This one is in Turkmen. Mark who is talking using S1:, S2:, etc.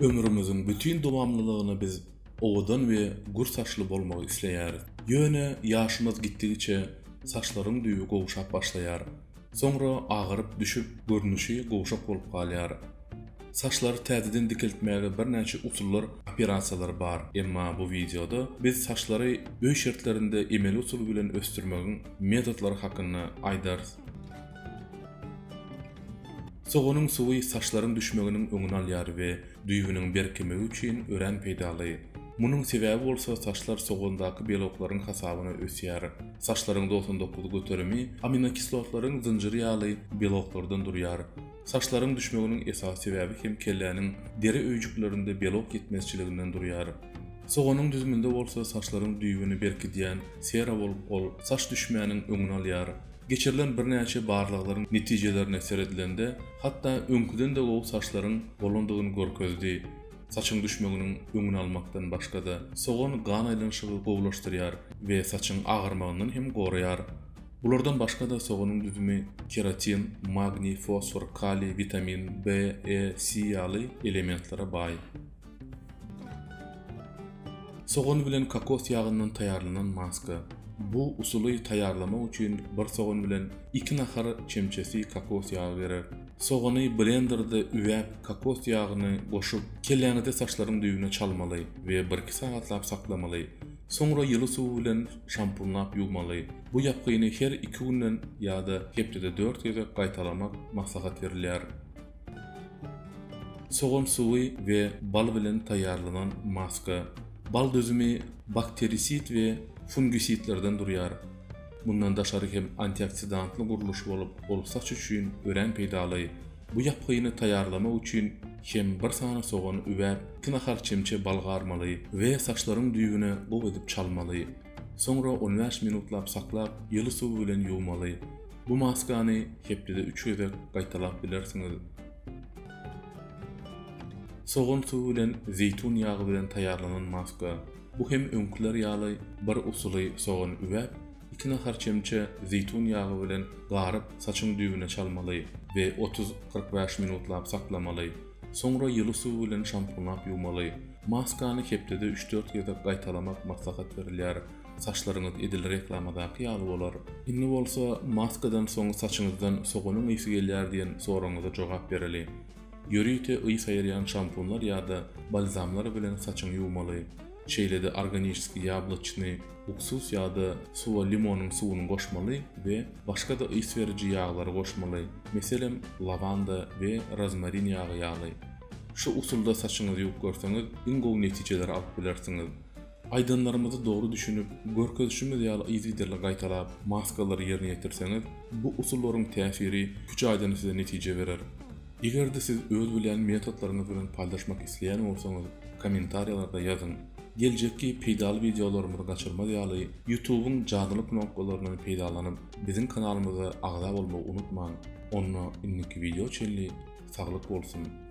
S1: Ömrümizin bütün dowamlılıgyny biz owadan we gur saçly bolmagy isleýäris. Ýöne ýaşymyz gitdigiçe saçlaryň düýü gowşap başlaýar. Soňra agyryp düşüp görnüşi gowşak bolup galýar. Saçlary täzeden dikiltmäge bir näçe usullar, operasiýalar bar. Emma bu videoda biz saçlary öý şertlerinde emel usul bilen östürmegiň metodlary hakyna aýdarys. Soğunun suwy saçlaryň düşmeginiň öňüne alýar we düýbüniň berkimegi üçin ören peýdaly. Munyň sebäbi bolsa saçlar soğundaky bioloklaryň hasabyna ösýär. Saçlaryň 99 göterimi aminokislotaryň zynjyry ýaly bioloklardan durýar. Saçlaryň düşmeginiň esas sebäbi hem kelläniň deri öýjüklerinde biolog yetmezçiliginden durýar. Soğunun düzmünde bolsa saçlaryň düýbüni berkidýän sera bolup ol saç düşmeginiň öňüne alýar. Geçirilen bir näçe barlyklaryň netijelerine seredilende hatta öňküden de gowy saçlaryň bolundygyny görkezdi. Saçyň düşmeginiň öňüne almakdan başga da soğun gan aýlanyşygy gowlaşdyrýar we saçyň agyrmagyndan hem goraýar. Bulardan başga da soğunun düzümi keratin, magni, fosfor, kali, vitamin B, E, C ýaly elementlere baý. Soğun bilen kakos ýagyndan taýarlanan maska. Bu usuly taýarlamak üçin bir soğun bilen 2 nahar çemçesi kakos ýagy gerer. Soğuny blenderda üwäp kakos ýagyny goşup kelläňizde saçlaryň düýbüne çalmaly we 1-2 sagatlap saklamaly. Soňra ýyly suw bilen şampunlap ýuwmaly. Bu ýapgyny her 2 günden ýa-da hepde 4 geze gaýtalamak maslahat berilýär. Soğun suwy we bal bilen taýarlanan maska. Bal dözümi bakterisit we fungisitlerden durýar. Bundan daşary hem antioksidantly guruluş bolup saç üçin ören peýdaly. Bu ýapgyny taýarlamak üçin hem bir sana soğuny üwäp 2 nahar çemçe bal garmaly we saçlaryň düýbüne gow edip çalmaly. Soňra 15 minutlap saklap ýyly suw bilen ýuwmaly. Bu maskany hepde 3 geze gaýtalap bilersiňiz. Soğun suw bilen zeytun ýagy bilen taýarlanan maska. Bu hem öňküler ýaly bir usuly soğun üwäp 2 nahar çemçe zeytun ýagy bilen garyp saçyň düýbüne çalmaly we 30-45 minutlap saklamaly. Soňra ýyly suw bilen şampunlap ýuwmaly. Maskany hepde 3-4 geze gaýtalamak maslahat berilýär. Saçlaryňyz edil reklamadaky ýaly bolar. Indi bolsa maskadan soň saçyňyzdan soğunyň ysy gelýär diýen soraňyza jogap bereli. Ýörüýte ýy saýarýan şampunlar ýa-da balzamlar bilen saçyňy ýuwmaly. Şeýlede organiski ýablычny, uksus ýa-da suwa limonyň suwuny goşmaly we başga da ys beriji ýaglary goşmaly. Meselem lavanda we rozmarin ýagy ýaly. Şu usulda saçyňyzy ýuwup görseňiz, iň gowy netijeler alyp bilersiňiz. Aýdanlarymyzy dogry düşünüp, görkezişimiz ýaly ýygydylar gaýtalap, maskalary ýerine ýetirseňiz, bu usullaryň täsiri küç aýdan size netije berer. Egerde siz öz bilen metodlaryňyz bilen paýlaşmak isleýän bolsaňyz, kommentariýalarda ýazyň. Geljekki peýdaly videolarymyzy gaçyrmak ýaly YouTube'un jadyly knopkalaryndan peýdalanyp biziň kanalymyza agza bolmagy unutmaň. Onunla inniki video çelli saglyk bolsun.